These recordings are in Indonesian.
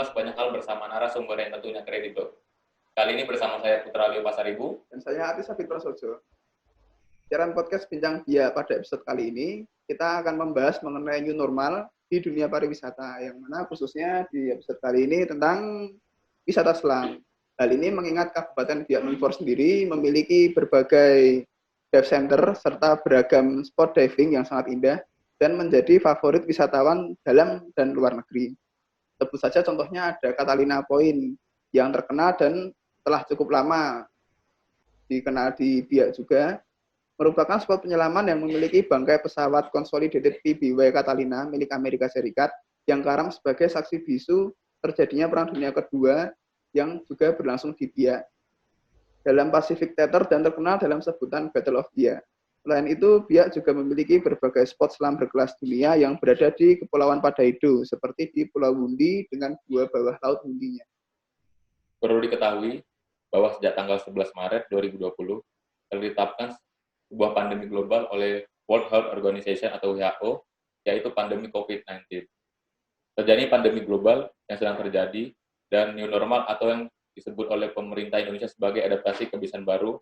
mengulas banyak hal bersama narasumber yang tentunya kredibel. Kali ini bersama saya Putra Leo Pasaribu dan saya Atis Sabit Prasojo. Siaran podcast Bincang Bia pada episode kali ini kita akan membahas mengenai new normal di dunia pariwisata, yang mana khususnya di episode kali ini tentang wisata selam. Hal ini mengingat Kabupaten Biak Numfor sendiri memiliki berbagai dive center serta beragam spot diving yang sangat indah dan menjadi favorit wisatawan dalam dan luar negeri. Sebut saja contohnya ada Catalina Point yang terkenal dan telah cukup lama dikenal di Biak juga, merupakan spot penyelaman yang memiliki bangkai pesawat Consolidated PBY Catalina milik Amerika Serikat yang karam sebagai saksi bisu terjadinya Perang Dunia Kedua yang juga berlangsung di Biak dalam Pacific Theater dan terkenal dalam sebutan Battle of Biak. Selain itu, Biak juga memiliki berbagai spot selam berkelas dunia yang berada di Kepulauan Padaido, seperti di Pulau Wundi dengan dua bawah laut Wundinya. Perlu diketahui bahwa sejak tanggal 11 Maret 2020 telah ditetapkan sebuah pandemi global oleh World Health Organization atau WHO, yaitu pandemi COVID-19. Terjadi pandemi global yang sedang terjadi dan new normal atau yang disebut oleh pemerintah Indonesia sebagai adaptasi kebiasaan baru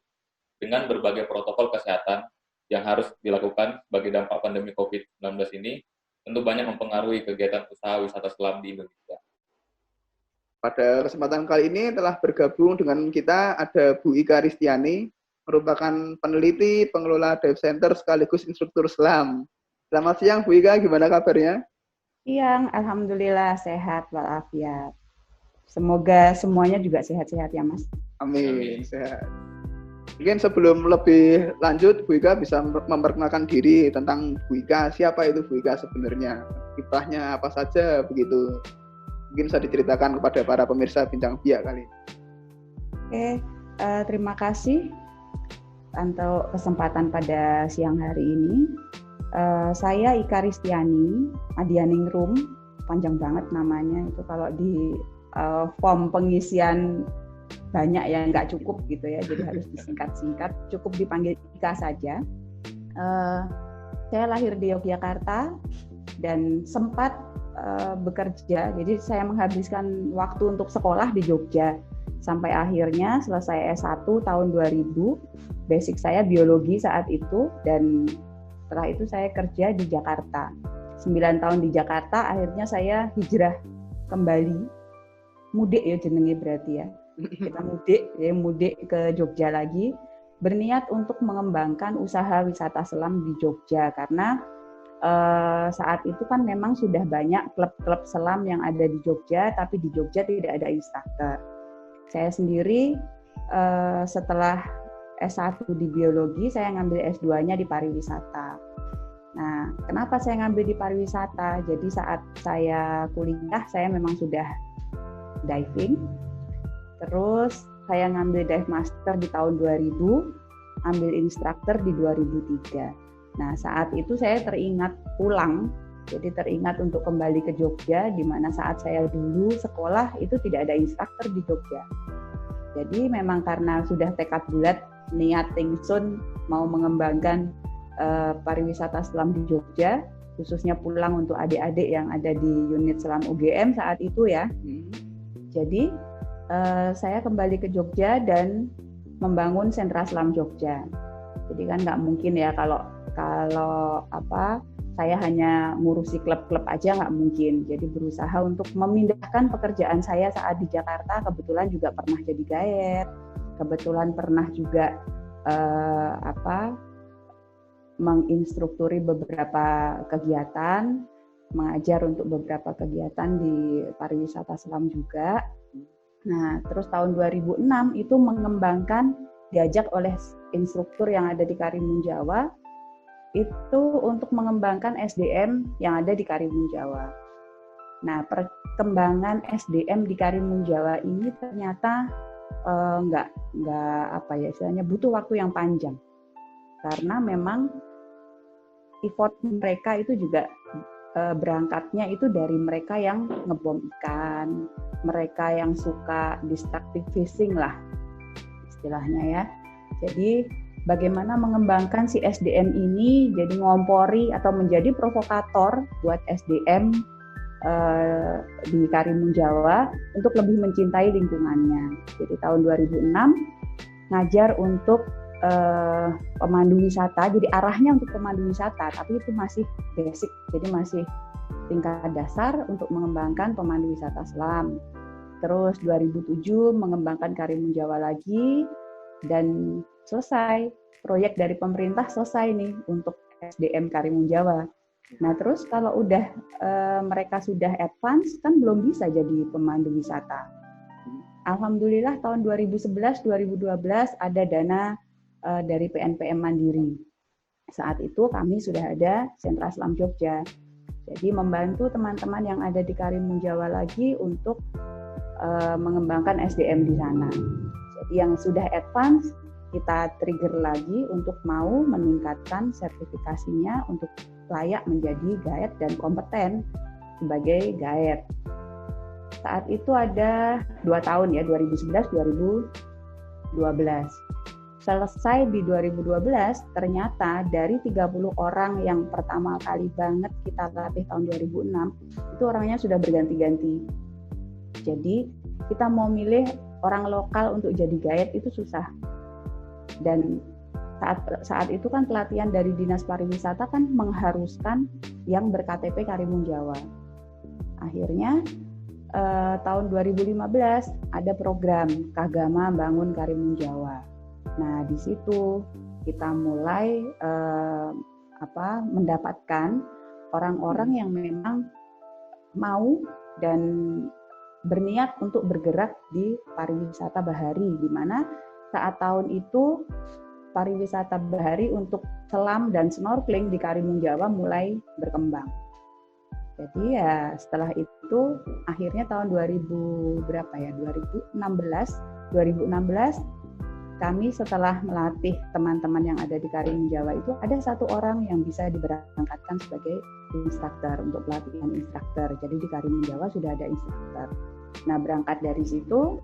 dengan berbagai protokol kesehatan yang harus dilakukan sebagai dampak pandemi COVID-19 ini tentu banyak mempengaruhi kegiatan usaha wisata selam di Indonesia. Pada kesempatan kali ini telah bergabung dengan kita ada Bu Ika Ristiani, merupakan peneliti, pengelola dive center sekaligus instruktur selam. Selamat siang Bu Ika, gimana kabarnya? Siang, alhamdulillah sehat walafiat. Semoga semuanya juga sehat-sehat ya Mas. Amin, sehat. Mungkin sebelum lebih lanjut, Bu Ika bisa memperkenalkan diri tentang Bu Ika. Siapa itu Bu Ika sebenarnya? Kiprahnya apa saja begitu? Mungkin bisa diceritakan kepada para pemirsa Bincang Biak kali ini. Oke, terima kasih untuk kesempatan pada siang hari ini. Saya Ika Ristiani, Adianingrum, panjang banget namanya itu kalau di form pengisian banyak ya, nggak cukup gitu ya, jadi harus disingkat-singkat, cukup dipanggil Ika saja. Saya lahir di Yogyakarta dan sempat bekerja, jadi saya menghabiskan waktu untuk sekolah di Jogja sampai akhirnya selesai S1 tahun 2000. Basic saya biologi saat itu, dan setelah itu saya kerja di Jakarta 9 tahun di Jakarta. Akhirnya saya hijrah kembali, mudik ya jenenge berarti ya, kita mudik ke Jogja lagi, berniat untuk mengembangkan usaha wisata selam di Jogja karena saat itu kan memang sudah banyak klub-klub selam yang ada di Jogja, tapi di Jogja tidak ada instruktur. Saya sendiri setelah S1 di biologi, saya ngambil S2-nya di pariwisata. Nah, kenapa saya ngambil di pariwisata? Jadi saat saya kuliah, saya memang sudah diving. Terus saya ngambil dive master di tahun 2000, ambil instruktur di 2003. Nah, saat itu saya teringat pulang, jadi teringat untuk kembali ke Jogja, di mana saat saya dulu sekolah itu tidak ada instruktur di Jogja. Jadi memang karena sudah tekad bulat, niat ingsun mau mengembangkan pariwisata selam di Jogja, khususnya pulang untuk adik-adik yang ada di unit selam UGM saat itu ya. Jadi saya kembali ke Jogja dan membangun sentra selam Jogja. Jadi kan nggak mungkin ya kalau saya hanya ngurusi klub-klub aja, nggak mungkin. Jadi berusaha untuk memindahkan pekerjaan saya saat di Jakarta. Kebetulan juga pernah jadi guide, kebetulan pernah juga menginstrukturi beberapa kegiatan, mengajar untuk beberapa kegiatan di pariwisata selam juga. Nah, terus tahun 2006 itu mengembangkan, diajak oleh instruktur yang ada di Karimun Jawa, itu untuk mengembangkan SDM yang ada di Karimun Jawa. Nah, perkembangan SDM di Karimun Jawa ini ternyata istilahnya butuh waktu yang panjang, karena memang effort mereka itu juga berangkatnya itu dari mereka yang ngebom ikan, mereka yang suka destructive fishing lah istilahnya ya. Jadi bagaimana mengembangkan si SDM ini jadi ngompori atau menjadi provokator buat SDM di Karimun Jawa untuk lebih mencintai lingkungannya. Jadi tahun 2006 ngajar untuk pemandu wisata, jadi arahnya untuk pemandu wisata, tapi itu masih basic, jadi masih tingkat dasar untuk mengembangkan pemandu wisata selam. Terus 2007 mengembangkan Karimun Jawa lagi, dan selesai, proyek dari pemerintah selesai nih untuk SDM Karimun Jawa. Nah terus kalau udah mereka sudah advance, kan belum bisa jadi pemandu wisata. Alhamdulillah tahun 2011-2012 ada dana dari PNPM Mandiri. Saat itu kami sudah ada Sentra Selam Jogja. Jadi membantu teman-teman yang ada di Karimun Jawa lagi untuk mengembangkan SDM di sana. Jadi yang sudah advance kita trigger lagi untuk mau meningkatkan sertifikasinya untuk layak menjadi guide dan kompeten sebagai guide. Saat itu ada 2 tahun ya, 2011-2012. Selesai di 2012, ternyata dari 30 orang yang pertama kali banget kita latih tahun 2006, itu orangnya sudah berganti-ganti. Jadi kita mau milih orang lokal untuk jadi guide itu susah. Dan saat itu kan pelatihan dari Dinas Pariwisata kan mengharuskan yang ber-KTP Karimun Jawa. Akhirnya tahun 2015 ada program Kagama Bangun Karimun Jawa. Nah, di situ kita mulai mendapatkan orang-orang yang memang mau dan berniat untuk bergerak di pariwisata bahari, di mana saat tahun itu pariwisata bahari untuk selam dan snorkeling di Karimun Jawa mulai berkembang. Jadi ya setelah itu akhirnya tahun 2016 kami setelah melatih teman-teman yang ada di Karimun Jawa itu ada 1 orang yang bisa diberangkatkan sebagai instruktur untuk pelatihan instruktur. Jadi di Karimun Jawa sudah ada instruktur. Nah berangkat dari situ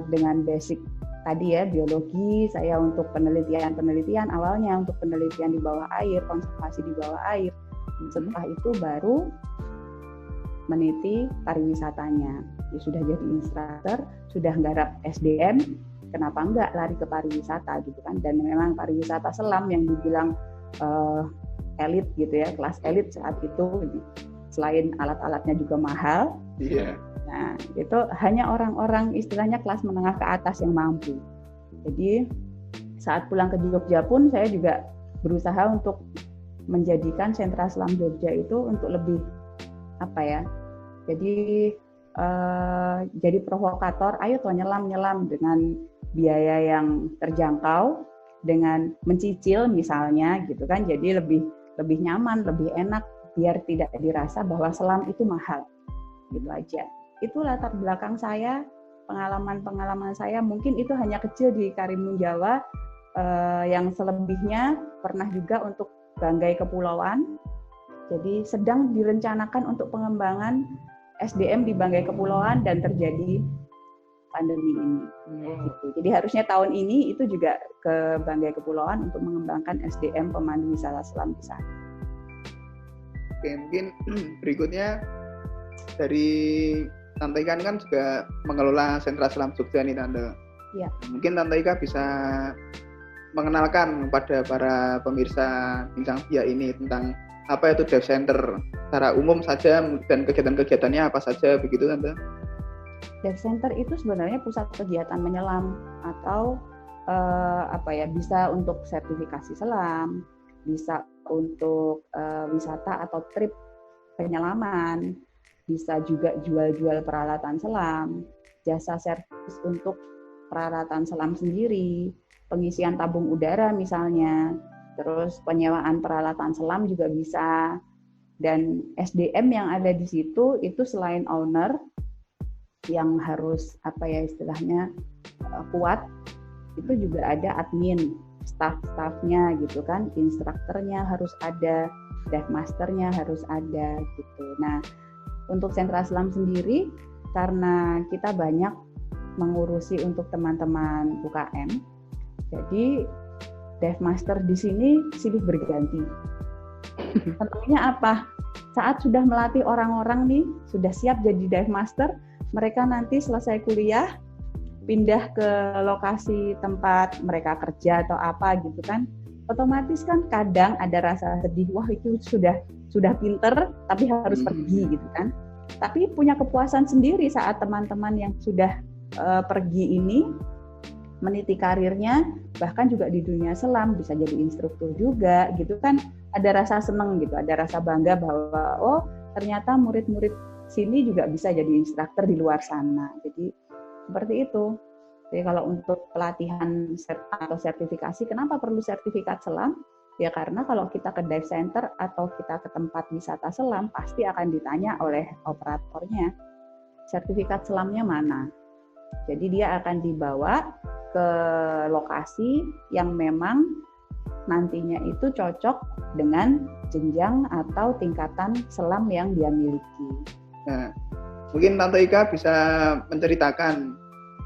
dengan basic tadi ya biologi, saya untuk penelitian awalnya untuk penelitian di bawah air, konservasi di bawah air. Setelah itu baru meniti pariwisatanya. Ya, sudah jadi instruktur, sudah nggarap SDM, kenapa enggak lari ke pariwisata gitu kan? Dan memang pariwisata selam yang dibilang elit gitu ya, kelas elit saat itu, selain alat-alatnya juga mahal. Iya. Nah, itu hanya orang-orang istilahnya kelas menengah ke atas yang mampu. Jadi saat pulang ke Jogja pun saya juga berusaha untuk menjadikan Sentra Selam Jogja itu untuk lebih jadi provokator, ayo toh nyelam dengan biaya yang terjangkau, dengan mencicil misalnya gitu kan, jadi lebih nyaman, lebih enak, biar tidak dirasa bahwa selam itu mahal, gitu aja. Itu latar belakang saya, pengalaman saya mungkin itu hanya kecil di Karimun Jawa, yang selebihnya pernah juga untuk Banggai Kepulauan. Jadi sedang direncanakan untuk pengembangan SDM di Banggai Kepulauan dan terjadi pandemi ini. Gitu. Jadi harusnya tahun ini itu juga ke Banggai Kepulauan untuk mengembangkan SDM pemandu wisata selam di sana. Oke, mungkin berikutnya dari Tante Ika kan juga mengelola Sentra Selam Jogja nih Tante. Ya. Mungkin Tante Ika bisa mengenalkan kepada para pemirsa Bincang Bia ini tentang apa itu Dive Center secara umum saja dan kegiatan-kegiatannya apa saja begitu Tante? Dive Center itu sebenarnya pusat kegiatan menyelam atau bisa untuk sertifikasi selam, bisa untuk wisata atau trip penyelaman, bisa juga jual-jual peralatan selam, jasa servis untuk peralatan selam sendiri, pengisian tabung udara misalnya, terus penyewaan peralatan selam juga bisa. Dan SDM yang ada di situ itu selain owner yang harus istilahnya kuat, itu juga ada admin, staff-staffnya gitu kan, instrukturnya harus ada, dive masternya harus ada gitu. Nah, untuk Sentra Selam sendiri karena kita banyak mengurusi untuk teman-teman UKM, jadi dive master di sini silih berganti. Contohnya apa? saat sudah melatih orang-orang nih, sudah siap jadi dive master, mereka nanti selesai kuliah, pindah ke lokasi tempat mereka kerja atau apa gitu kan, otomatis kan kadang ada rasa sedih, wah itu sudah pinter tapi harus pergi gitu kan. Tapi punya kepuasan sendiri saat teman-teman yang sudah pergi ini meniti karirnya, bahkan juga di dunia selam bisa jadi instruktur juga gitu kan, ada rasa seneng gitu, ada rasa bangga bahwa oh ternyata murid-murid sini juga bisa jadi instruktur di luar sana. Jadi seperti itu. Jadi kalau untuk pelatihan atau sertifikasi, kenapa perlu sertifikat selam? Ya karena kalau kita ke dive center atau kita ke tempat wisata selam, pasti akan ditanya oleh operatornya, sertifikat selamnya mana? Jadi dia akan dibawa ke lokasi yang memang nantinya itu cocok dengan jenjang atau tingkatan selam yang dia miliki. Nah, mungkin Tante Ika bisa menceritakan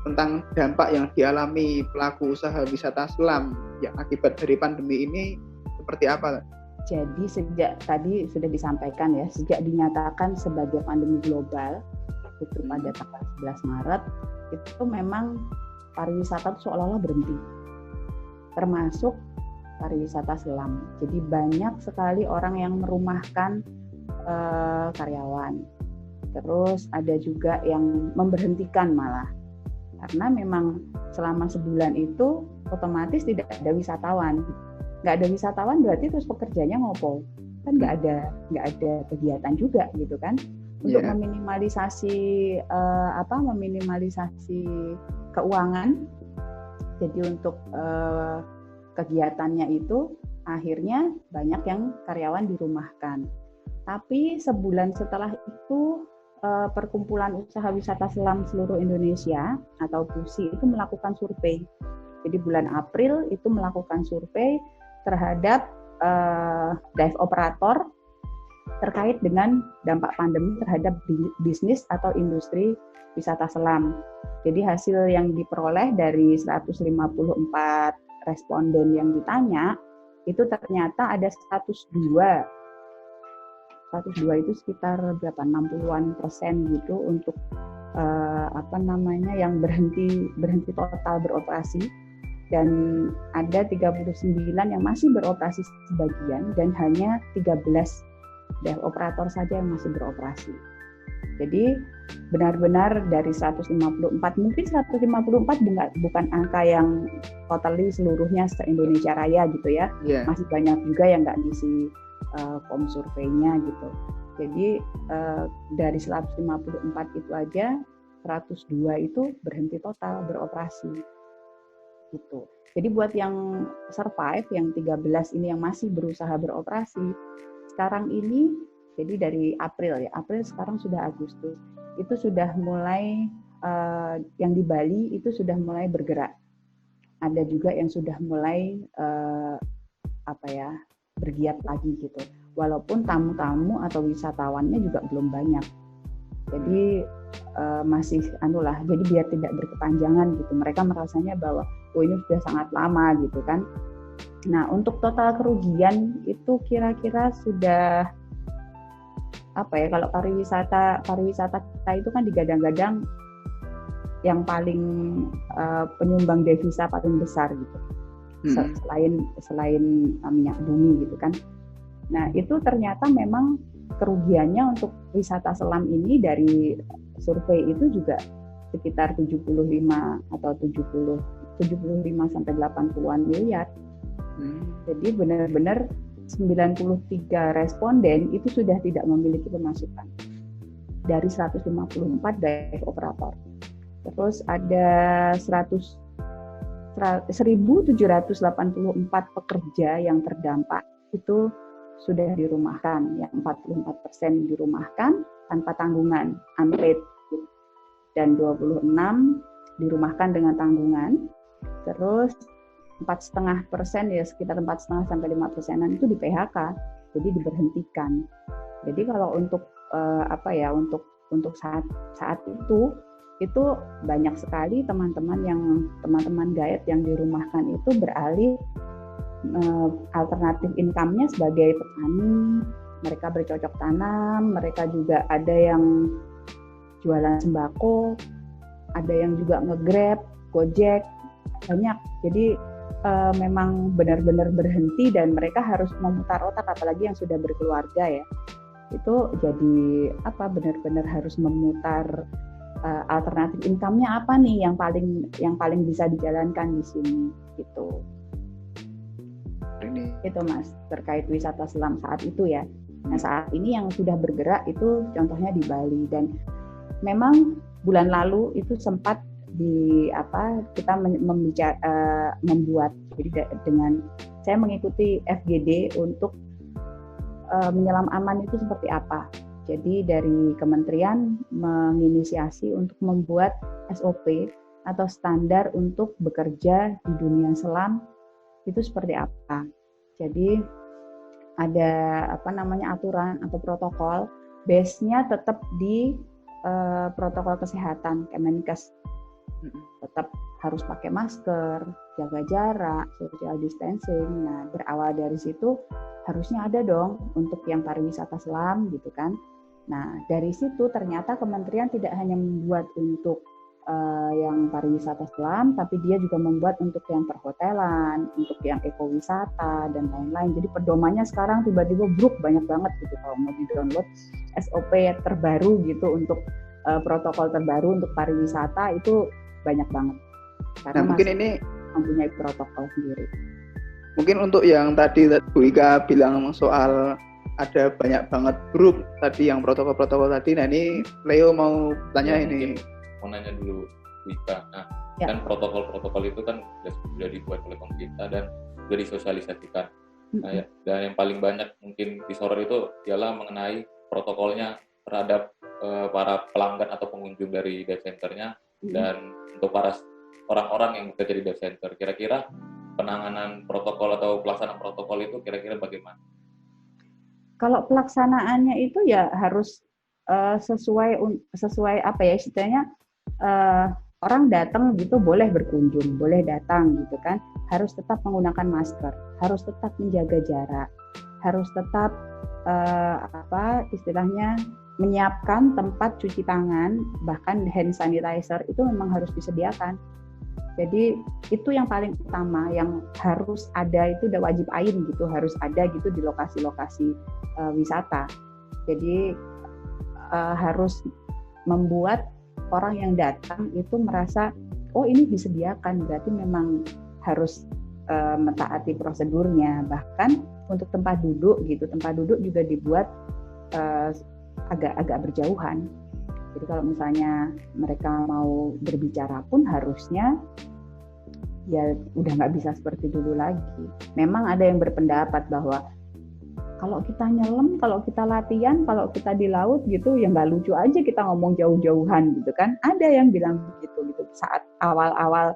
tentang dampak yang dialami pelaku usaha wisata selam yang akibat dari pandemi ini seperti apa? Jadi sejak tadi sudah disampaikan ya, sejak dinyatakan sebagai pandemi global itu pada tanggal 11 Maret, itu memang pariwisata itu seolah-olah berhenti, termasuk pariwisata selam. Jadi banyak sekali orang yang merumahkan karyawan. Terus ada juga yang memberhentikan malah. Karena memang selama sebulan itu otomatis tidak ada wisatawan. Nggak ada wisatawan berarti terus pekerjanya ngopo. Kan nggak ada kegiatan juga gitu kan. Untuk meminimalisasi meminimalisasi keuangan. Jadi untuk kegiatannya itu akhirnya banyak yang karyawan dirumahkan. Tapi sebulan setelah itu Perkumpulan Usaha Wisata Selam Seluruh Indonesia atau PUSI itu melakukan survei. Jadi bulan April itu melakukan survei terhadap dive operator terkait dengan dampak pandemi terhadap bisnis atau industri wisata selam. Jadi hasil yang diperoleh dari 154 responden yang ditanya itu ternyata ada 102 itu sekitar berapa 60-an% gitu untuk yang berhenti total beroperasi, dan ada 39 yang masih beroperasi sebagian dan hanya 13 dive operator saja yang masih beroperasi. Jadi benar-benar dari 154, mungkin 154 bukan angka yang totally seluruhnya se-Indonesia Raya gitu ya. Masih banyak juga yang nggak ngisi form surveinya gitu. Jadi dari 154 itu aja 102 itu berhenti total beroperasi gitu. Jadi buat yang survive, yang 13 ini yang masih berusaha beroperasi, sekarang ini jadi dari April sekarang sudah Agustus, itu sudah mulai yang di Bali itu sudah mulai bergerak. Ada juga yang sudah mulai bergiat lagi gitu. Walaupun tamu-tamu atau wisatawannya juga belum banyak. Jadi masih jadi biar tidak berkepanjangan gitu. Mereka merasanya bahwa ini sudah sangat lama gitu kan. Nah, untuk total kerugian itu kira-kira sudah kalau pariwisata kita itu kan digadang-gadang yang paling penyumbang devisa paling besar gitu. Selain minyak bumi gitu kan. Nah, itu ternyata memang kerugiannya untuk wisata selam ini dari survei itu juga sekitar 75 sampai 80-an miliar. Jadi benar-benar 93 responden itu sudah tidak memiliki pemasukan dari 154 dive operator. Terus ada 1.784 pekerja yang terdampak itu sudah dirumahkan, yang 44% dirumahkan tanpa tanggungan, unpaid, dan 26 dirumahkan dengan tanggungan. Terus 4,5% ya sekitar 4,5 sampai 5%-an itu di PHK, jadi diberhentikan. Jadi kalau untuk untuk saat itu banyak sekali teman-teman guide yang dirumahkan itu beralih alternatif income-nya sebagai petani mereka bercocok tanam, mereka juga ada yang jualan sembako, ada yang juga nge-Grab, Gojek, banyak. Jadi memang benar-benar berhenti dan mereka harus memutar otak, apalagi yang sudah berkeluarga ya. Itu jadi benar-benar harus memutar alternatif income-nya apa nih yang paling bisa dijalankan di sini gitu. Itu Mas terkait wisata selam saat itu ya. Nah saat ini yang sudah bergerak itu contohnya di Bali, dan memang bulan lalu itu sempat kita membuat, jadi dengan saya mengikuti FGD untuk menyelam aman itu seperti apa. Jadi dari kementerian menginisiasi untuk membuat SOP atau standar untuk bekerja di dunia selam itu seperti apa. Jadi ada aturan atau protokol, base-nya tetap di protokol kesehatan Kemenkes. Tetap harus pakai masker, jaga jarak, social distancing. Nah, berawal dari situ harusnya ada dong untuk yang pariwisata selam gitu kan. Nah, dari situ ternyata kementerian tidak hanya membuat untuk yang pariwisata selam, tapi dia juga membuat untuk yang perhotelan, untuk yang ekowisata dan lain-lain. Jadi pedomannya sekarang tiba-tiba banyak banget gitu kalau mau di-download SOP terbaru gitu untuk protokol terbaru untuk pariwisata itu banyak banget. Karena mungkin ini mempunyai protokol sendiri. Mungkin untuk yang tadi Bu Ika bilang soal ada banyak banget grup tadi yang protokol-protokol tadi. Nah ini Leo mau tanya ini. Mau nanya dulu Bu Ika. Nah kan protokol-protokol itu kan sudah dibuat oleh pemerintah dan sudah disosialisasikan. Nah, dan yang paling banyak mungkin disorot itu ialah mengenai protokolnya terhadap para pelanggan atau pengunjung dari dive centernya dan untuk para orang-orang yang bekerja di dive center. Kira-kira penanganan protokol atau pelaksanaan protokol itu kira-kira bagaimana? Kalau pelaksanaannya itu ya harus sesuai apa ya istilahnya, orang datang gitu boleh berkunjung, boleh datang gitu kan, harus tetap menggunakan masker, harus tetap menjaga jarak, harus tetap istilahnya menyiapkan tempat cuci tangan, bahkan hand sanitizer itu memang harus disediakan. Jadi itu yang paling utama yang harus ada, itu udah wajib ain gitu, harus ada gitu di lokasi-lokasi wisata. Jadi harus membuat orang yang datang itu merasa oh ini disediakan, berarti memang harus mentaati prosedurnya. Bahkan untuk tempat duduk gitu, tempat duduk juga dibuat agak berjauhan. Jadi kalau misalnya mereka mau berbicara pun harusnya ya udah nggak bisa seperti dulu lagi. Memang ada yang berpendapat bahwa kalau kita nyelam, kalau kita latihan, kalau kita di laut gitu ya nggak lucu aja kita ngomong jauh-jauhan gitu kan. Ada yang bilang begitu gitu saat awal-awal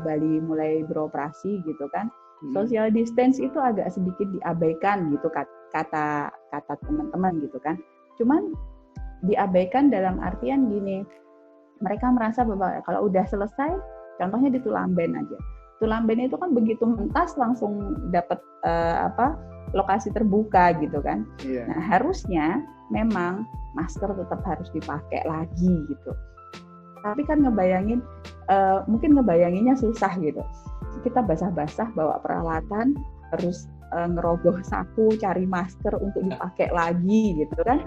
Bali mulai beroperasi gitu kan. Social distance itu agak sedikit diabaikan gitu kata teman-teman gitu kan. Cuman diabaikan dalam artian gini, mereka merasa bahwa kalau udah selesai, contohnya di Tulamben aja. Tulamben itu kan begitu mentas langsung dapat lokasi terbuka gitu kan. Yeah. Nah harusnya memang masker tetap harus dipakai lagi gitu. Tapi kan mungkin ngebayanginnya susah gitu. Kita basah-basah bawa peralatan, harus ngerogoh saku cari masker untuk dipakai lagi gitu kan.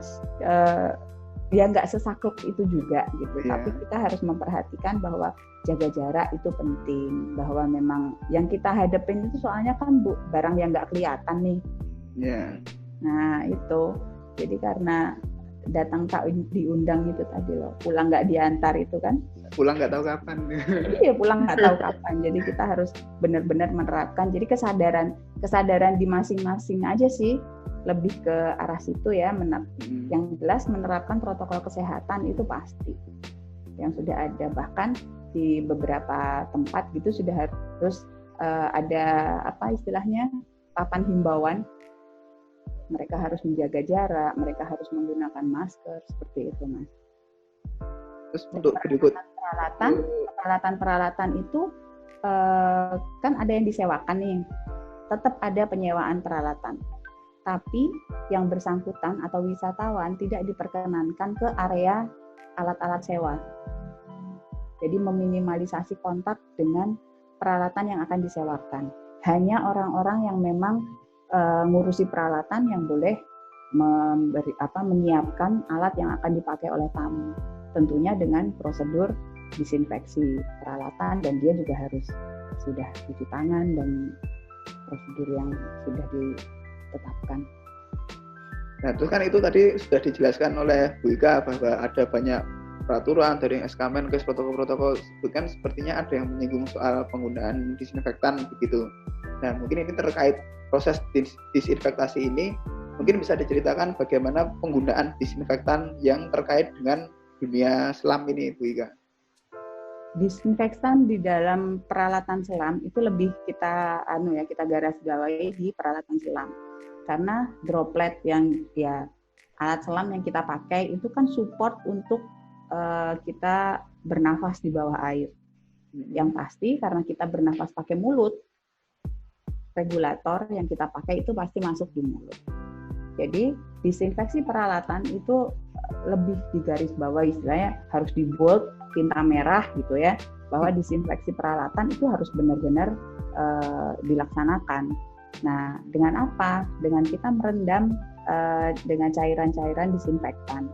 Ya nggak sesaklek itu juga gitu. Yeah. Tapi kita harus memperhatikan bahwa jaga jarak itu penting, bahwa memang yang kita hadapin itu soalnya kan barang yang nggak kelihatan nih. Yeah. Nah itu, jadi karena datang tak diundang itu tadi loh, pulang nggak diantar itu kan. Pulang nggak tahu kapan. Iya pulang nggak tahu kapan. Jadi kita harus benar-benar menerapkan. Jadi kesadaran di masing-masing aja sih, lebih ke arah situ ya. Yang jelas menerapkan protokol kesehatan itu pasti yang sudah ada, bahkan di beberapa tempat gitu sudah harus ada istilahnya papan himbauan, mereka harus menjaga jarak, mereka harus menggunakan masker, seperti itu Mas. Terus untuk peralatan itu kan ada yang disewakan nih, tetap ada penyewaan peralatan. tapi yang bersangkutan atau wisatawan tidak diperkenankan ke area alat-alat sewa. Jadi meminimalisasi kontak dengan peralatan yang akan disewakan. Hanya orang-orang yang memang ngurusi peralatan yang boleh menyiapkan alat yang akan dipakai oleh tamu. Tentunya dengan prosedur disinfeksi peralatan, dan dia juga harus sudah cuci tangan dan prosedur yang sudah ditetapkan. Nah, terus kan itu tadi sudah dijelaskan oleh Bu Ika bahwa ada banyak peraturan dari SK Menkes, protokol-protokol, kan sepertinya ada yang menyinggung soal penggunaan disinfektan begitu. Nah, mungkin ini terkait proses disinfektasi ini, mungkin bisa diceritakan bagaimana penggunaan disinfektan yang terkait dengan dunia selam ini, Bu Ika. Disinfektan di dalam peralatan selam itu lebih kita garis bawahi di peralatan selam. Karena droplet yang alat selam yang kita pakai itu kan support untuk kita bernafas di bawah air. Yang pasti karena kita bernafas pakai mulut, regulator yang kita pakai itu pasti masuk di mulut. Jadi disinfeksi peralatan itu lebih digaris bawahi, istilahnya harus di bold tinta merah gitu ya, bahwa disinfeksi peralatan itu harus benar-benar dilaksanakan. Nah, dengan apa? Dengan kita merendam dengan cairan-cairan disinfektan.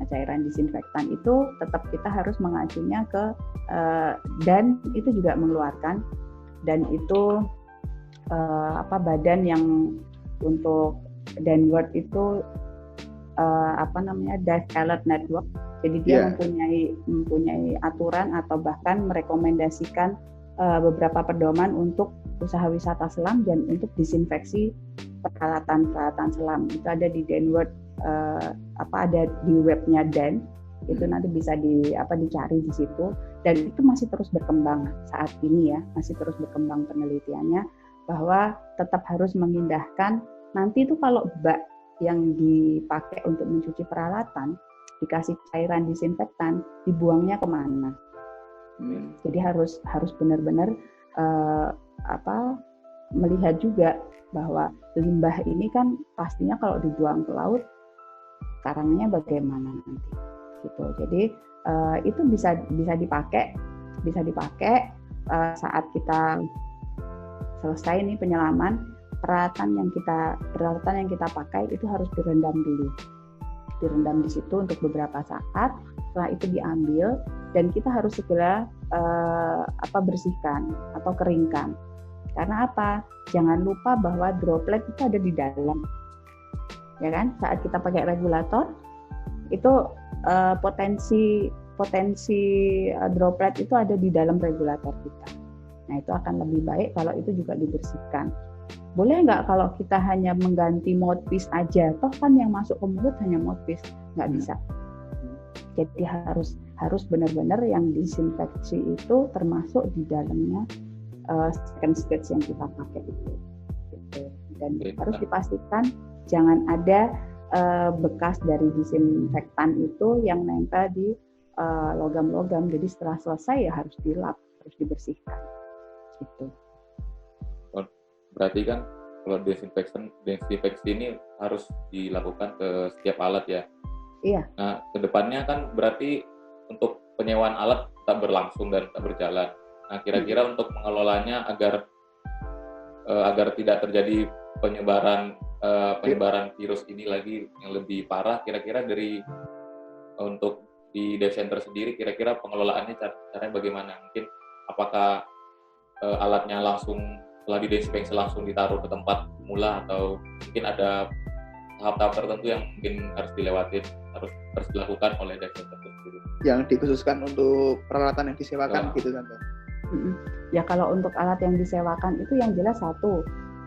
Nah, cairan disinfektan itu tetap kita harus mengacunya ke dan itu juga mengeluarkan, dan itu badan yang untuk downward itu Dive Alert Network. Jadi dia mempunyai aturan atau bahkan merekomendasikan beberapa pedoman untuk usaha wisata selam dan untuk disinfeksi peralatan selam. Itu ada di downward, ada di webnya Dan. Itu nanti bisa dicari di situ, dan itu masih terus berkembang saat ini ya, masih terus berkembang penelitiannya, bahwa tetap harus memindahkan nanti itu kalau bak yang dipakai untuk mencuci peralatan dikasih cairan disinfektan, dibuangnya kemana? Jadi harus benar-benar melihat juga bahwa limbah ini kan pastinya kalau dibuang ke laut karangnya bagaimana nanti gitu. Jadi itu bisa dipakai saat kita selesai nih penyelaman, peralatan yang kita pakai itu harus direndam di situ untuk beberapa saat. Setelah itu diambil dan kita harus segera bersihkan atau keringkan. Karena apa? Jangan lupa bahwa droplet itu ada di dalam, ya kan? Saat kita pakai regulator itu potensi droplet itu ada di dalam regulator kita. Nah, itu akan lebih baik kalau itu juga dibersihkan. Boleh nggak kalau kita hanya mengganti mouthpiece aja? Toh kan yang masuk ke mulut hanya mouthpiece, nggak bisa. Jadi harus benar-benar yang disinfeksi itu termasuk di dalamnya second stage yang kita pakai itu. Dan harus dipastikan jangan ada bekas dari disinfektan itu yang nempel di logam-logam. Jadi setelah selesai ya harus dilap, harus dibersihkan. Gitu. Berarti kan kalau desinfeksi ini harus dilakukan ke setiap alat ya? Iya. Nah, kedepannya kan berarti untuk penyewaan alat tetap berlangsung dan tetap berjalan. Nah, kira-kira untuk mengelolanya agar tidak terjadi penyebaran virus ini lagi yang lebih parah, kira-kira untuk di Dive Center sendiri, kira-kira pengelolaannya caranya bagaimana? Mungkin apakah alatnya langsung setelah didesinfeksi langsung ditaruh ke tempat semula, atau mungkin ada tahap-tahap tertentu yang mungkin harus dilewatin, harus dilakukan oleh Dive Center sendiri? Yang dikhususkan untuk peralatan yang disewakan gitu kan? Ya kalau untuk alat yang disewakan itu yang jelas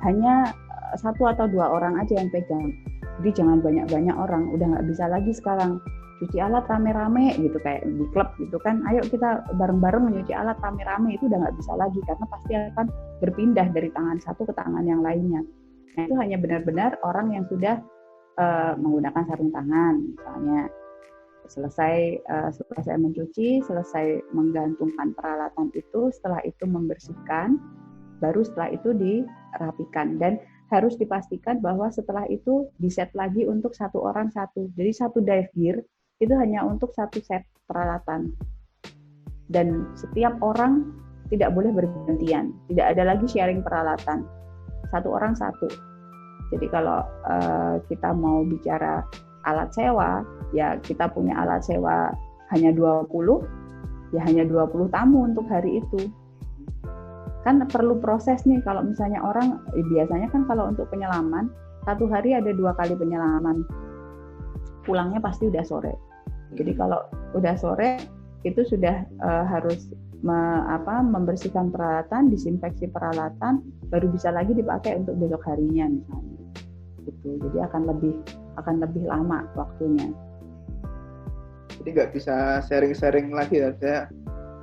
hanya satu atau dua orang aja yang pegang. Jadi jangan banyak-banyak orang, udah nggak bisa lagi sekarang cuci alat rame-rame gitu kayak di klub gitu kan. Ayo kita bareng-bareng menyuci alat rame-rame, itu udah nggak bisa lagi karena pasti akan berpindah dari tangan satu ke tangan yang lainnya. Nah, itu hanya benar-benar orang yang sudah menggunakan sarung tangan misalnya. Selesai mencuci, selesai menggantungkan peralatan itu, setelah itu membersihkan, baru setelah itu dirapikan. Dan harus dipastikan bahwa setelah itu di-set lagi untuk satu orang satu. Jadi satu dive gear itu hanya untuk satu set peralatan. Dan setiap orang tidak boleh bergantian. Tidak ada lagi sharing peralatan. Satu orang satu. Jadi kalau kita mau bicara alat sewa, ya kita punya alat sewa hanya 20, ya hanya 20 tamu untuk hari itu. Kan perlu proses nih, kalau misalnya orang, biasanya kan kalau untuk penyelaman, satu hari ada 2 kali penyelaman. Pulangnya pasti udah sore. Jadi kalau udah sore, itu sudah harus membersihkan peralatan, disinfeksi peralatan, baru bisa lagi dipakai untuk besok harinya misalnya. Gitu. Jadi akan lebih lama waktunya. Jadi nggak bisa sharing-sharing lagi ya.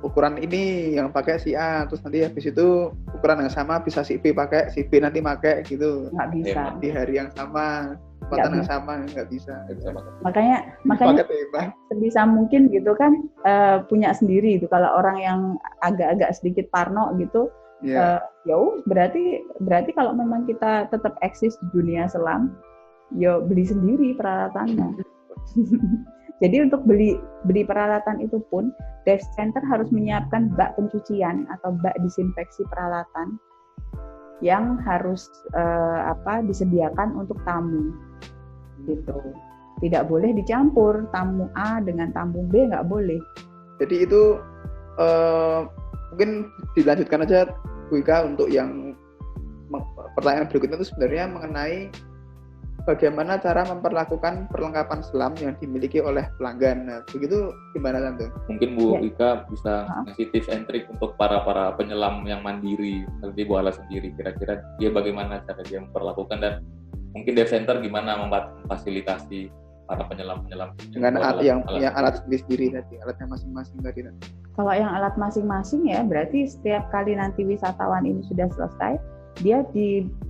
Ukuran ini yang pakai si A, terus nanti habis itu ukuran yang sama bisa si B pakai, si B nanti pakai gitu. Nggak bisa. Di hari yang sama, kekuatan yang sama, nggak bisa. Makanya sebisa mungkin gitu kan punya sendiri itu. Kalau orang yang agak-agak sedikit parno gitu, berarti kalau memang kita tetap eksis di dunia selam, ya beli sendiri peralatannya. Jadi untuk beli peralatan itu pun, dive center harus menyiapkan bak pencucian atau bak disinfeksi peralatan yang harus disediakan untuk tamu, gitu. Tidak boleh dicampur tamu A dengan tamu B, nggak boleh. Jadi itu mungkin dilanjutkan aja Bu Ika untuk yang pertanyaan berikutnya itu sebenarnya mengenai bagaimana cara memperlakukan perlengkapan selam yang dimiliki oleh pelanggan. Nah, begitu gimana Tante? Mungkin Bu Ika bisa ngasih tips and trick untuk para penyelam yang mandiri, seperti Bu Ala sendiri. Kira-kira dia bagaimana cara dia memperlakukan, dan mungkin dive center gimana memfasilitasi para penyelam dengan alat sendiri tadi, alatnya masing-masing tadi. Kalau yang alat masing-masing ya berarti setiap kali nanti wisatawan ini sudah selesai, dia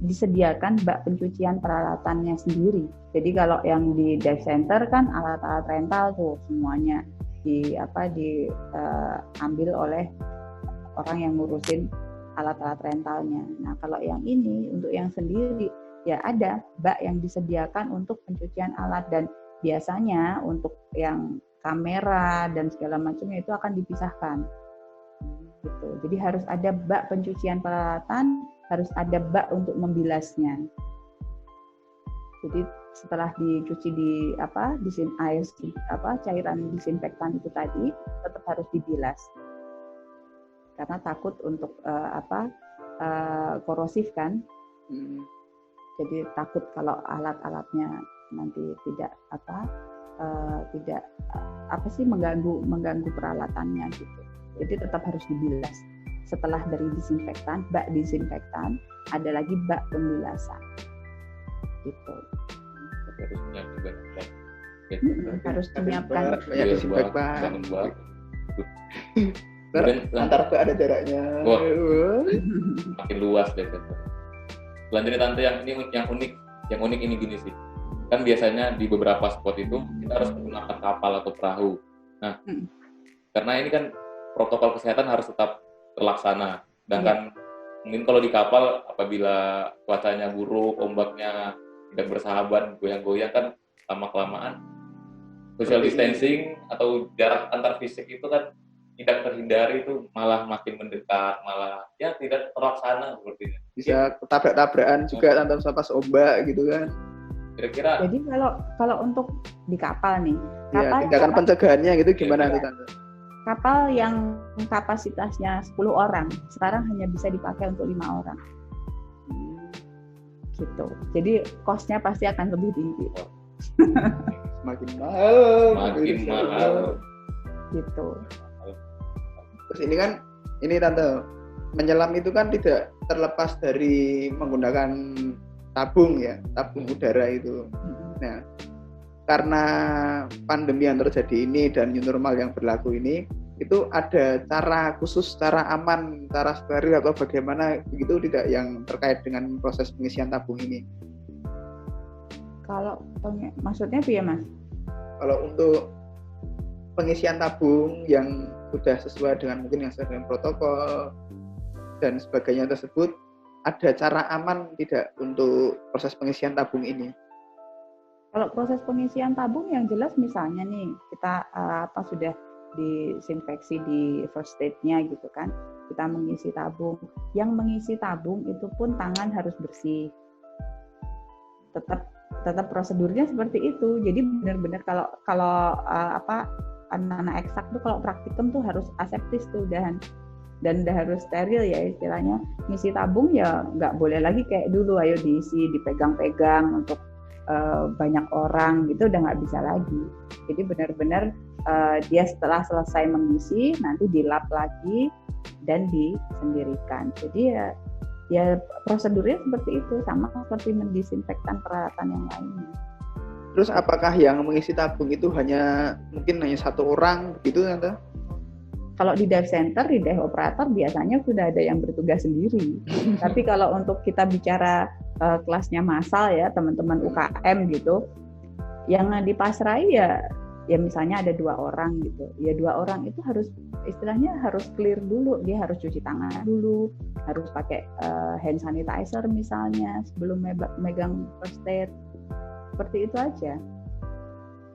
disediakan bak pencucian peralatannya sendiri. Jadi kalau yang di dive center kan alat-alat rental tuh semuanya diambil oleh orang yang ngurusin alat-alat rentalnya. Nah kalau yang ini untuk yang sendiri ya ada bak yang disediakan untuk pencucian alat, dan biasanya untuk yang kamera dan segala macamnya itu akan dipisahkan. Gitu. Jadi harus ada bak pencucian peralatan, harus ada bak untuk membilasnya. Jadi setelah dicuci cairan disinfektan itu tadi tetap harus dibilas. Karena takut untuk korosif kan. Jadi takut kalau alat-alatnya nanti tidak mengganggu peralatannya gitu. Jadi tetap harus dibilas. Setelah dari disinfektan, bak disinfektan, ada lagi bak pembilasan. Gitu. Harus menyiapkan disinfektan. Antar bak ada jaraknya. Wah, makin luas deh. Selanjutnya Tante yang unik ini gini sih. Kan biasanya di beberapa spot itu kita harus menggunakan kapal atau perahu. Nah, karena ini kan protokol kesehatan harus tetap terlaksana. Sedangkan mungkin kalau di kapal apabila cuacanya buruk, ombaknya tidak bersahabat, goyang-goyang kan lama-kelamaan social distancing atau jarak antar fisik itu kan tidak terhindari, itu malah makin mendekat, malah ya tidak terlaksana sepertinya. Bisa tabrak-tabrakan juga antar pas ombak gitu kan. Kira-kira. Jadi kalau untuk di kapal nih, tindakan pencegahannya gitu gimana tuh Tante? Kapal yang kapasitasnya 10 orang, sekarang hanya bisa dipakai untuk 5 orang. Gitu. Jadi cost-nya pasti akan lebih tinggi. Makin mahal. Gitu. Terus ini Tante, menyelam itu kan tidak terlepas dari menggunakan tabung udara itu. Nah, karena pandemi yang terjadi ini dan new normal yang berlaku ini, itu ada cara khusus, cara aman, cara steril atau bagaimana begitu tidak yang terkait dengan proses pengisian tabung ini? Kalau maksudnya apa ya Mas? Kalau untuk pengisian tabung yang sudah sesuai dengan mungkin yang sesuai dengan protokol dan sebagainya tersebut, ada cara aman tidak untuk proses pengisian tabung ini? Kalau proses pengisian tabung yang jelas misalnya nih kita sudah disinfeksi di first aid-nya gitu kan, kita mengisi tabung. Yang mengisi tabung itu pun tangan harus bersih. Tetap prosedurnya seperti itu. Jadi benar-benar kalau anak-anak eksak tuh kalau praktikum tuh harus aseptis tuh dan udah harus steril ya istilahnya. Ngisi tabung ya nggak boleh lagi kayak dulu ayo diisi dipegang-pegang untuk banyak orang gitu, udah nggak bisa lagi. Jadi benar-benar dia setelah selesai mengisi nanti dilap lagi dan disendirikan. Jadi ya prosedurnya seperti itu, sama seperti mendisinfektan peralatan yang lainnya. Terus apakah yang mengisi tabung itu mungkin hanya satu orang gitu Tante? Kalau di dive center, di dive operator biasanya sudah ada yang bertugas sendiri. Tapi kalau untuk kita bicara kelasnya massal ya, teman-teman UKM gitu, yang dipasrai ya misalnya ada 2 orang gitu. Ya 2 orang itu harus istilahnya harus clear dulu, dia harus cuci tangan dulu, harus pakai hand sanitizer misalnya sebelum megang first aid. Seperti itu aja.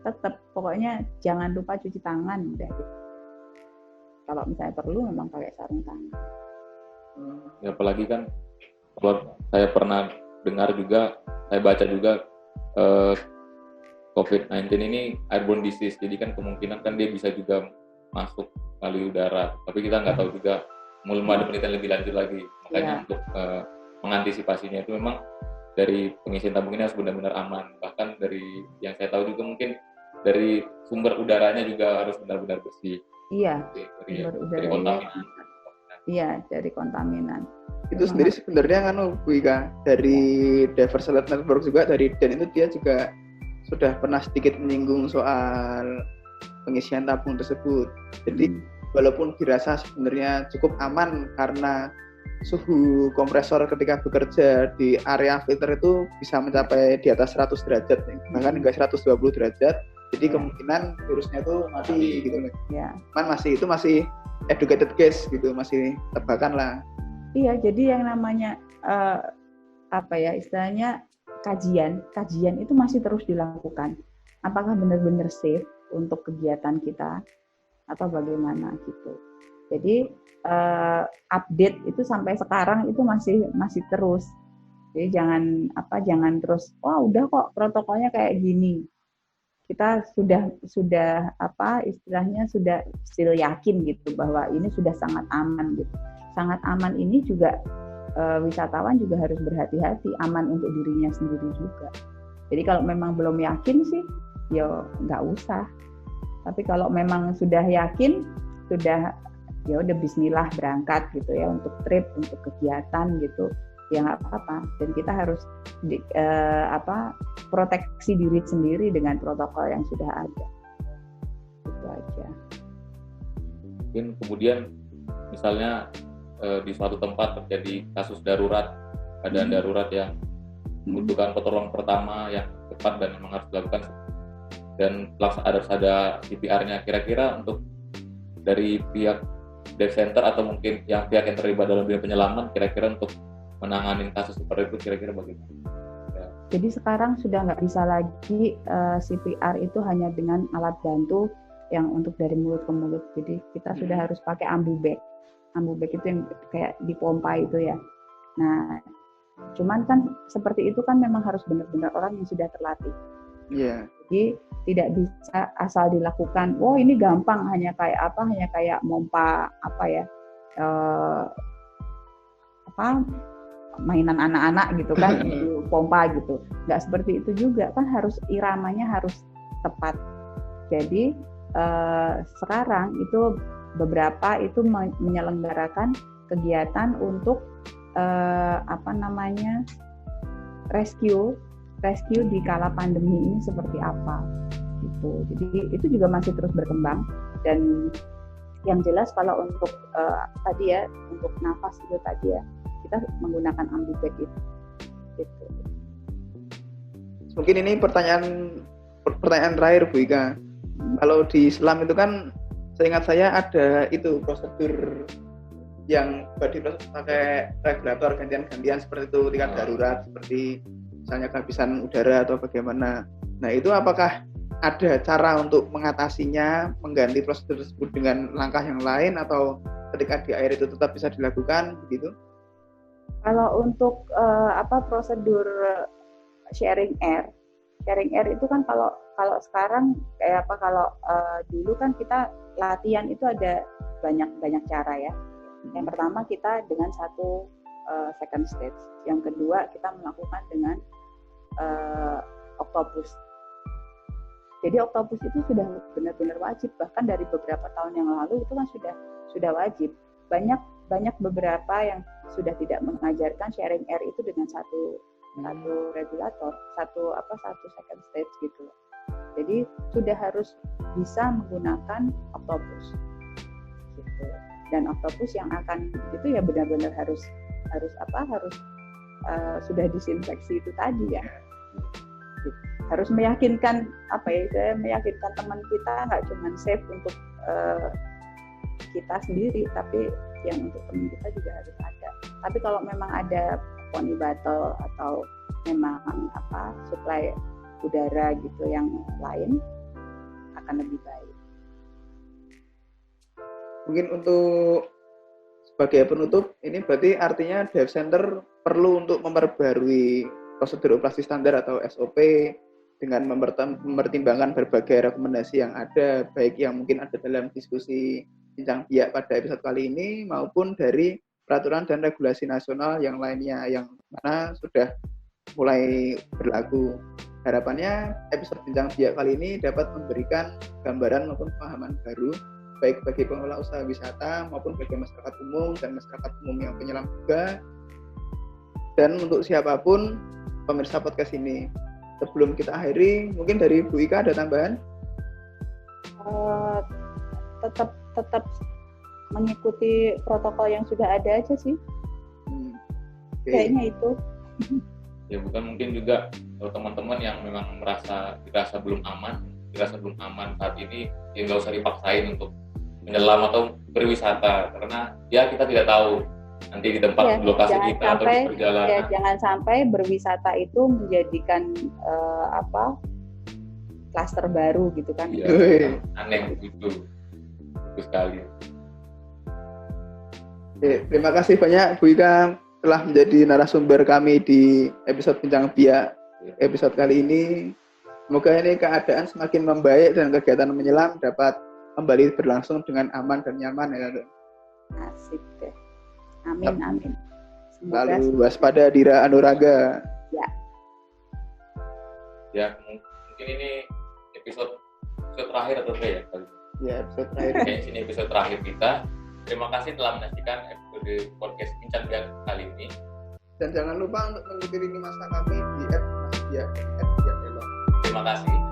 Tetap pokoknya jangan lupa cuci tangan udah gitu. Kalau misalnya perlu memang pakai sarung tangan. Ya, apalagi kan kalau saya pernah dengar juga, saya baca juga COVID-19 ini airborne disease, jadi kan kemungkinan kan dia bisa juga masuk melalui udara. Tapi kita nggak tahu juga, belum ada penelitian lebih lanjut lagi. Makanya untuk mengantisipasinya itu memang dari pengisian tabung ini harus benar-benar aman. Bahkan dari yang saya tahu juga mungkin dari sumber udaranya juga harus benar-benar bersih. Iya, dari kontaminan. Iya, dari kontaminan. Itu sendiri sebenarnya kan Bu Ika, dari Divers Alert Network juga, dari Dan itu dia juga sudah pernah sedikit menyinggung soal pengisian tabung tersebut. Jadi walaupun dirasa sebenarnya cukup aman karena suhu kompresor ketika bekerja di area filter itu bisa mencapai di atas 100 derajat, bahkan hingga 120 derajat. Jadi kemungkinan virusnya itu mati gitu loh. Ya. Cuman masih educated guess gitu, masih tebakan lah. Iya, jadi yang namanya istilahnya kajian itu masih terus dilakukan. Apakah benar-benar safe untuk kegiatan kita atau bagaimana gitu. Jadi update itu sampai sekarang itu masih terus. Jadi jangan terus udah kok protokolnya kayak gini. Kita sudah istilahnya sudah still yakin gitu bahwa ini sudah sangat aman gitu. Sangat aman ini juga wisatawan juga harus berhati-hati, aman untuk dirinya sendiri juga. Jadi kalau memang belum yakin sih ya nggak usah. Tapi kalau memang sudah yakin, sudah ya udah bismillah berangkat gitu ya untuk trip, untuk kegiatan gitu. Ya nggak apa-apa, dan kita harus proteksi diri sendiri dengan protokol yang sudah ada. Itu aja. Mungkin kemudian misalnya di suatu tempat terjadi kasus darurat, keadaan darurat yang membutuhkan pertolongan pertama yang cepat dan memang harus dilakukan, dan harus ada CPR-nya. Kira-kira untuk dari pihak dive center atau mungkin pihak yang terlibat dalam bidang penyelaman, kira-kira untuk menangani kasus seperti itu kira-kira bagaimana? Ya. Jadi sekarang sudah nggak bisa lagi CPR itu hanya dengan alat bantu yang untuk dari mulut ke mulut. Jadi kita sudah harus pakai ambu bag. Ambu bag itu yang kayak dipompa itu ya. Nah, cuman kan seperti itu kan memang harus benar-benar orang yang sudah terlatih. Iya. Yeah. Jadi tidak bisa asal dilakukan. Ini gampang, hanya kayak mompa mainan anak-anak gitu kan, pompa gitu. Nggak seperti itu juga kan, harus iramanya harus tepat. Jadi sekarang itu beberapa itu menyelenggarakan kegiatan untuk rescue di kala pandemi ini seperti apa gitu. Jadi itu juga masih terus berkembang, dan yang jelas kalau untuk untuk nafas itu tadi ya, kita menggunakan ambu bag itu. Gitu. Mungkin ini pertanyaan terakhir Bu Ika. Kalau di Islam itu kan seingat saya ada itu prosedur yang buat diproses pakai regulator gantian-gantian seperti itu tingkat darurat, seperti misalnya kehabisan udara atau bagaimana. Nah itu apakah ada cara untuk mengatasinya, mengganti prosedur tersebut dengan langkah yang lain, atau ketika di air itu tetap bisa dilakukan begitu? Kalau untuk prosedur sharing air itu kan kalau sekarang kalau dulu kan kita latihan itu ada banyak cara ya. Yang pertama kita dengan satu second stage, yang kedua kita melakukan dengan octopus. Jadi octopus itu sudah benar-benar wajib, bahkan dari beberapa tahun yang lalu itu kan sudah wajib. Banyak beberapa yang sudah tidak mengajarkan sharing air itu dengan satu regulator, satu second stage gitu. Jadi sudah harus bisa menggunakan octopus gitu. Dan octopus yang akan itu ya benar-benar harus sudah disinfeksi itu tadi ya. Harus meyakinkan meyakinkan teman kita, nggak cuma safe untuk kita sendiri, tapi yang untuk teman kita juga harus ada. Tapi kalau memang ada poni bottle atau memang suplai udara gitu yang lain akan lebih baik. Mungkin untuk sebagai penutup, ini berarti artinya Dive Center perlu untuk memperbarui prosedur operasi standar atau SOP dengan mempertimbangkan berbagai rekomendasi yang ada, baik yang mungkin ada dalam diskusi bincang biak pada episode kali ini maupun dari peraturan dan regulasi nasional yang lainnya yang mana sudah mulai berlaku. Harapannya episode bincang biak kali ini dapat memberikan gambaran maupun pemahaman baru baik bagi pengelola usaha wisata maupun bagi masyarakat umum dan masyarakat umum yang penyelam juga, dan untuk siapapun pemirsa podcast ini. Sebelum kita akhiri, mungkin dari Bu Ika ada tambahan? Tetap mengikuti protokol yang sudah ada aja sih. Okay. Kayaknya itu. Ya bukan, mungkin juga kalau teman-teman yang memang dirasa belum aman saat ini, ya nggak usah dipaksain untuk menyelam atau berwisata, karena ya kita tidak tahu nanti di tempat lokasi kita atau di perjalanan. Ya, jangan sampai berwisata itu menjadikan klaster baru gitu kan. Iya, aneh gitu. Bagus sekali. Terima kasih banyak Bu Ika telah menjadi narasumber kami di episode Bincang Biak episode kali ini. Semoga ini keadaan semakin membaik dan kegiatan menyelam dapat kembali berlangsung dengan aman dan nyaman ya. Asik deh. Amin. Lalu waspada Dira Anuraga. Ya, mungkin ini episode terakhir atau ya? Ya, episode terakhir. Ini episode terakhir kita. Terima kasih telah menyaksikan episode podcast Bincang Biak kali ini. Dan jangan lupa untuk mengikuti lini masa kami di @masbiak. Terima kasih.